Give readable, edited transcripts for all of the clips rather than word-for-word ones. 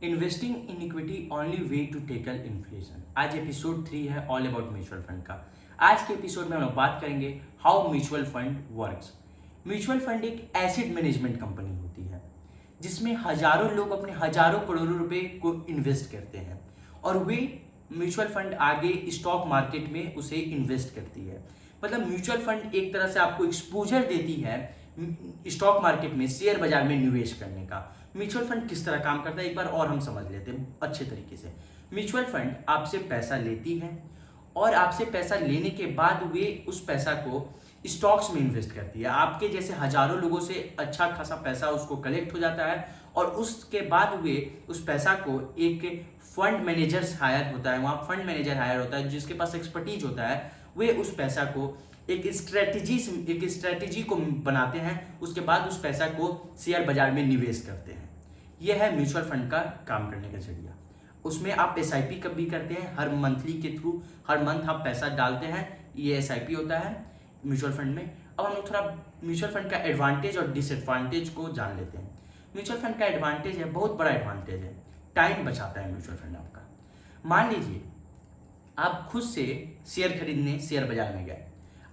Investing in equity only way to tackle inflation. आज episode 3 है all about mutual fund का। आज के एपिसोड में हम लोग बात करेंगे how mutual fund works. Mutual fund एक एसेट मैनेजमेंट कंपनी होती है जिसमें हजारों लोग अपने हजारों करोड़ों रुपए को इन्वेस्ट करते हैं और वे म्यूचुअल फंड आगे स्टॉक मार्केट में उसे इन्वेस्ट करती है। मतलब म्यूचुअल फंड एक तरह से आपको एक्सपोजर देती है स्टॉक मार्केट में, शेयर बाजार में निवेश करने का। म्यूचुअल फंड किस तरह काम करता है एक बार और हम समझ लेते हैं अच्छे तरीके से। म्यूचुअल फंड आपसे पैसा लेती है और आपसे पैसा लेने के बाद वे उस पैसा को स्टॉक्स में इन्वेस्ट करती है। आपके जैसे हजारों लोगों से अच्छा खासा पैसा उसको कलेक्ट हो जाता है और उसके बाद वे उस पैसा को एक फंड मैनेजर हायर होता है, वहाँ फंड मैनेजर हायर होता है जिसके पास एक्सपर्टीज होता है। वे उस पैसा को एक स्ट्रेटेजी को बनाते हैं, उसके बाद उस पैसा को शेयर बाजार में निवेश करते हैं। यह है म्यूचुअल फंड का काम करने का जरिया। उसमें आप SIP कब भी करते हैं, हर मंथली के थ्रू हर मंथ आप पैसा डालते हैं, ये SIP होता है म्यूचुअल फंड में। अब हम लोग थोड़ा म्यूचुअल फंड का एडवांटेज और डिसएडवांटेज को जान लेते हैं। म्यूचुअल फंड का एडवांटेज है, बहुत बड़ा एडवांटेज है, टाइम बचाता है म्यूचुअल फंड आपका। मान लीजिए आप खुद से शेयर खरीदने शेयर बाजार में गए,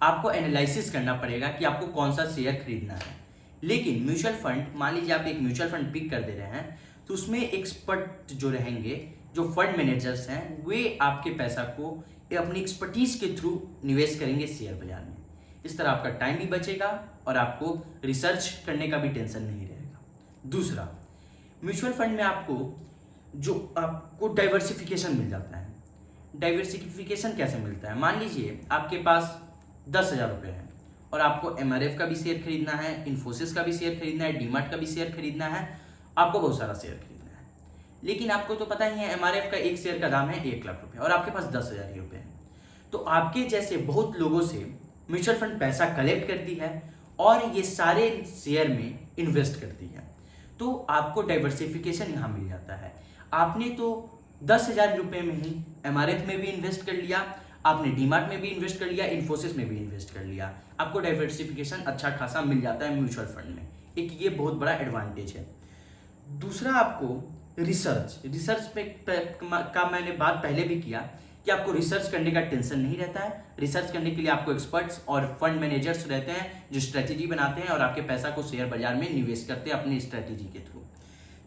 आपको एनालिसिस करना पड़ेगा कि आपको कौन सा शेयर खरीदना है। लेकिन म्यूचुअल फंड, मान लीजिए आप एक म्यूचुअल फंड पिक कर दे रहे हैं तो उसमें एक्सपर्ट जो रहेंगे, जो फंड मैनेजर्स हैं, वे आपके पैसा को अपनी एक्सपर्टीज के थ्रू निवेश करेंगे शेयर बाजार में। इस तरह आपका टाइम भी बचेगा और आपको रिसर्च करने का भी टेंशन नहीं रहेगा। दूसरा, म्यूचुअल फंड में आपको डाइवर्सिफिकेशन मिल जाता है। डाइवर्सिफिकेशन कैसे मिलता है? मान लीजिए आपके पास 10,000 रुपये है और आपको MRF का भी शेयर खरीदना है, इन्फोसिस का भी शेयर खरीदना है, डीमार्ट का भी शेयर खरीदना है, आपको बहुत सारा शेयर खरीदना है। लेकिन आपको तो पता ही है MRF का एक शेयर का दाम है 1 लाख रुपये और आपके पास 10,000 रुपये हैं। तो आपके जैसे बहुत लोगों से म्यूचुअल फंड पैसा कलेक्ट करती है और ये सारे शेयर में इन्वेस्ट करती है। तो आपको डाइवर्सिफिकेशन यहाँ मिल जाता है। आपने तो 10,000 रुपये में ही MRF में भी इन्वेस्ट कर लिया, आपने डीमार्ट में भी इन्वेस्ट कर लिया, इन्फोसिस में भी इन्वेस्ट कर लिया। आपको डाइवर्सिफिकेशन अच्छा खासा मिल जाता है म्यूचुअल फंड में, एक ये बहुत बड़ा एडवांटेज है। दूसरा, आपको रिसर्च पे का मैंने बात पहले भी किया कि आपको रिसर्च करने का टेंशन नहीं रहता है। रिसर्च करने के लिए आपको एक्सपर्ट्स और फंड मैनेजर्स रहते हैं जो स्ट्रेटेजी बनाते हैं और आपके पैसा को शेयर बाजार में निवेश करते हैं अपनी स्ट्रेटेजी के थ्रू।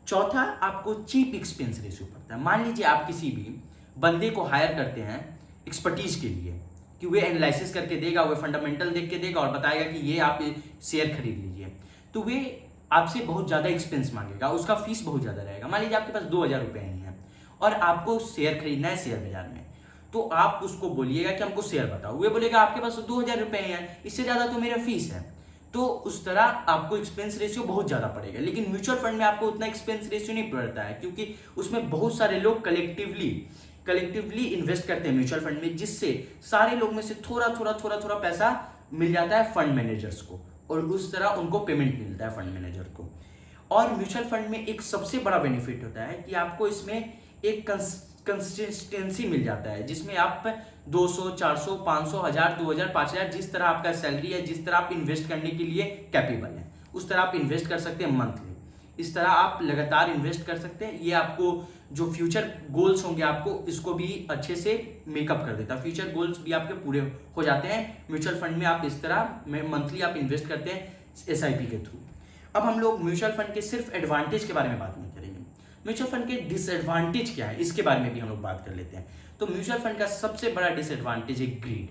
चौथा, आपको चीप एक्सपेंस रेशियो पड़ता है। मान लीजिए आप किसी भी बंदे को हायर करते हैं एक्सपर्टीज के लिए कि वे एनालिसिस करके देगा, वे फंडामेंटल देख के देगा और बताएगा कि ये आप शेयर खरीद लीजिए, तो वे आपसे बहुत ज़्यादा एक्सपेंस मांगेगा, उसका फीस बहुत ज़्यादा रहेगा। मान लीजिए आपके पास 2,000 रुपये ही हैं और आपको शेयर खरीदना है शेयर बाजार में, तो आप उसको बोलिएगा कि हमको शेयर बताओ, वे बोलेगा आपके पास 2,000 रुपये हैं, इससे ज़्यादा तो मेरा फीस है। तो उस तरह आपको एक्सपेंस रेशियो बहुत ज़्यादा पड़ेगा। लेकिन म्यूचुअल फंड में आपको उतना एक्सपेंस रेशियो नहीं पड़ता है क्योंकि उसमें बहुत सारे लोग कलेक्टिवली इन्वेस्ट करते हैं म्यूचुअल फंड में, जिससे सारे लोग में से थोड़ा पैसा मिल जाता है फंड मैनेजर्स को और उस तरह उनको पेमेंट मिलता है फंड मैनेजर को। और म्यूचुअल फंड में एक सबसे बड़ा बेनिफिट होता है कि आपको इसमें एक कंसिस्टेंसी मिल जाता है, जिसमें आप 200, 400, 500, 1000, 2000, 5000 जिस तरह आपका सैलरी है, जिस तरह आप इन्वेस्ट करने के लिए कैपेबल है, उस तरह आप इन्वेस्ट कर सकते हैं मंथली। इस तरह आप लगातार इन्वेस्ट कर सकते हैं। ये आपको जो फ्यूचर गोल्स होंगे आपको इसको भी अच्छे से मेकअप कर देता है। फ्यूचर गोल्स भी आपके पूरे हो जाते हैं म्यूचुअल फंड में। आप इस तरह मंथली आप इन्वेस्ट करते हैं SIP के थ्रू। अब हम लोग म्यूचुअल फंड के सिर्फ एडवांटेज के बारे में बात नहीं करेंगे, म्यूचुअल फंड के डिसएडवांटेज क्या है इसके बारे में भी हम लोग बात कर लेते हैं। तो म्यूचुअल फंड का सबसे बड़ा डिसएडवांटेज है ग्रीड।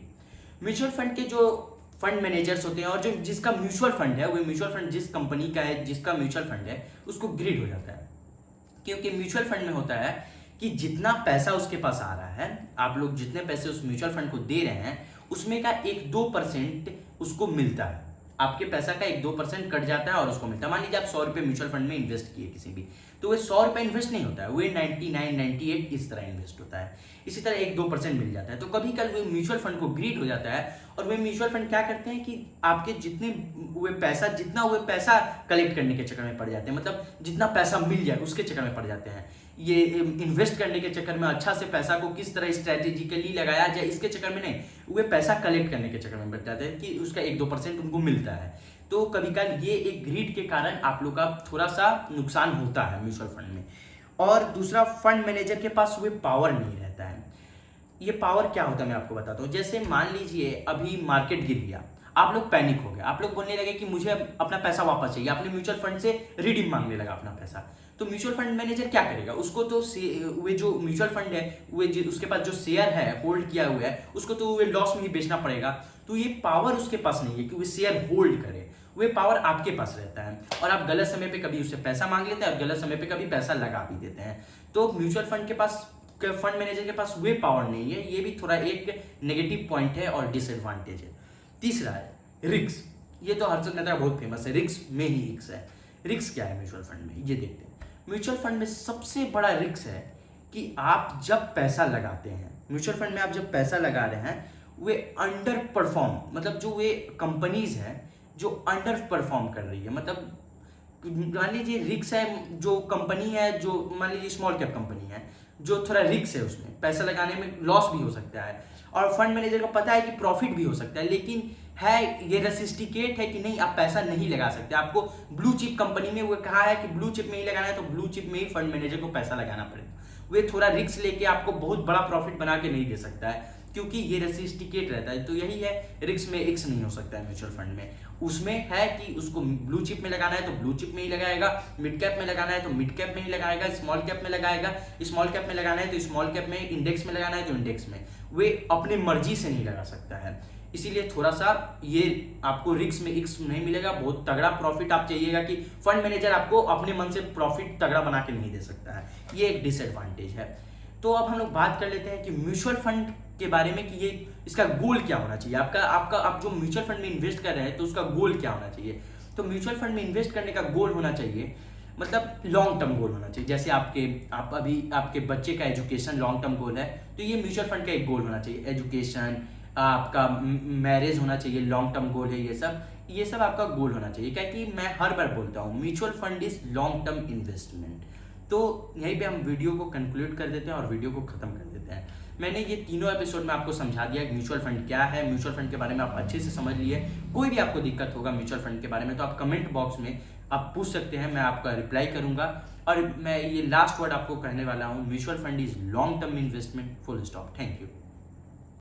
म्यूचुअल फंड के जो फंड मैनेजर्स होते हैं और जो जिसका म्यूचुअल फंड है, वो म्यूचुअल फंड जिस कंपनी का है, जिसका म्यूचुअल फंड है, उसको ग्रीड हो जाता है। क्योंकि म्यूचुअल फंड में होता है कि जितना पैसा उसके पास आ रहा है, आप लोग जितने पैसे उस म्यूचुअल फंड को दे रहे हैं उसमें का 1-2% उसको मिलता है। आपके पैसा का 1-2% कट जाता है और उसको मिलता है। मान लीजिए आप 100 रुपये म्यूचुअल फंड में इन्वेस्ट किए किसी भी, तो वो 100 रुपये इन्वेस्ट नहीं होता है, वो 99, 98 इस तरह इन्वेस्ट होता है। इसी तरह 1-2% मिल जाता है। तो कभी कल वो म्यूचुअल फंड को ग्रीड हो जाता है और वे म्यूचुअल फंड क्या करते हैं कि आपके जितने वे पैसा कलेक्ट करने के चक्कर में पड़ जाते हैं, मतलब जितना पैसा मिल जाए उसके चक्कर में पड़ जाते हैं। ये इन्वेस्ट करने के चक्कर में अच्छा से पैसा को किस तरह स्ट्रेटेजिकली लगाया जाए इसके चक्कर में नहीं, वे पैसा कलेक्ट करने के चक्कर में पड़ जाते हैं कि उसका 1-2% उनको मिलता है। तो कभी कल ये एक ग्रीड के कारण आप लोग का थोड़ा सा नुकसान होता है म्यूचुअल फंड में। और दूसरा, फंड मैनेजर के पास वो पावर नहीं रहता है। ये पावर क्या होता है मैं आपको बताता हूँ। जैसे मान लीजिए अभी मार्केट गिर गया, आप लोग पैनिक हो गए, आप लोग बोलने लगे कि मुझे अपना पैसा वापस चाहिए, आपने म्यूचुअल फंड से रिडीम मांगने लगा अपना पैसा। तो म्यूचुअल फंड मैनेजर क्या करेगा, उसको तो वे जो म्यूचुअल फंड है उसके पास जो शेयर है होल्ड किया हुआ है, उसको तो वे लॉस में ही बेचना पड़ेगा। तो ये पावर उसके पास नहीं है कि वो शेयर होल्ड करे, वे पावर आपके पास रहता है। और आप गलत समय पे कभी उससे पैसा मांग लेते हैं और गलत समय पे कभी पैसा लगा भी देते हैं। तो म्यूचुअल फंड के पास, फंड मैनेजर के पास वे पावर नहीं है। ये भी थोड़ा एक नेगेटिव पॉइंट है और डिसएडवांटेज है। तीसरा है रिस्क। ये तो हर्षद मेहता बहुत फेमस है, रिस्क में ही रिस्क है। रिस्क क्या है म्यूचुअल फंड में, ये देखते हैं। म्यूचुअल फंड में सबसे बड़ा रिस्क है कि आप जब पैसा लगाते हैं, म्यूचुअल फंड में आप जब पैसा लगा रहे हैं, वे अंडर परफॉर्म, मतलब जो वे कंपनीज हैं जो अंडर परफॉर्म कर रही है, मतलब मान लीजिए रिस्क है, जो कंपनी है, जो मान लीजिए स्मॉल कैप कंपनी है, जो थोड़ा रिस्क है, उसमें पैसा लगाने में लॉस भी हो सकता है और फंड मैनेजर को पता है कि प्रॉफिट भी हो सकता है, लेकिन है ये रेसिस्टिकेट है कि नहीं, आप पैसा नहीं लगा सकते। आपको ब्लू चिप कंपनी में वो कहा है कि ब्लू चिप में ही लगाना है, तो ब्लू चिप में ही फंड मैनेजर को पैसा लगाना पड़ेगा। वे थोड़ा रिस्क लेके आपको बहुत बड़ा प्रॉफिट बना के नहीं दे सकता है, क्योंकि ये रेसिस्टिकेट रहता है। तो यही है, रिस्क में एक्स नहीं हो सकता है म्यूचुअल फंड में। उसमें है कि उसको ब्लू चिप में लगाना है तो ब्लू चिप में ही लगाएगा, मिड कैप में लगाना है तो मिड कैप में ही लगाएगा, स्मॉल कैप में लगाएगा, स्मॉल कैप में लगाना है तो स्मॉल कैप में, इंडेक्स में लगाना है तो इंडेक्स में। वे अपनी मर्जी से नहीं लगा सकता है, इसीलिए थोड़ा सा ये आपको रिस्क में एक्स नहीं मिलेगा। बहुत तगड़ा प्रॉफिट आप चाहिएगा कि फंड मैनेजर आपको अपने मन से प्रॉफिट तगड़ा बना के नहीं दे सकता है, ये एक डिसएडवांटेज है। तो अब हम लोग बात कर लेते हैं कि म्यूचुअल फंड के बारे में कि ये इसका गोल क्या होना चाहिए। आप जो म्यूचुअल फंड में इन्वेस्ट कर रहे हैं तो उसका गोल क्या होना चाहिए। तो म्यूचुअल फंड में इन्वेस्ट करने का गोल होना चाहिए, मतलब लॉन्ग टर्म गोल होना चाहिए। जैसे आपके बच्चे का एजुकेशन लॉन्ग टर्म गोल है, तो ये म्यूचुअल फंड का एक गोल होना चाहिए। एजुकेशन, आपका मैरिज होना चाहिए, लॉन्ग टर्म गोल है ये सब आपका गोल होना चाहिए। क्या कि मैं हर बार बोलता हूँ mutual fund is long term investment. तो यहीं पे हम वीडियो को कंक्लूड कर देते हैं और वीडियो को खत्म कर देते हैं। मैंने ये तीनों एपिसोड में आपको समझा दिया कि म्यूचुअल फंड क्या है। म्यूचुअल फंड के बारे में आप अच्छे से समझ लिए। कोई भी आपको दिक्कत होगा म्यूचुअल फंड के बारे में तो आप कमेंट बॉक्स में आप पूछ सकते हैं, मैं आपका रिप्लाई करूंगा। और मैं ये लास्ट वर्ड आपको कहने वाला हूँ, mutual fund is long term investment, full stop. Thank you.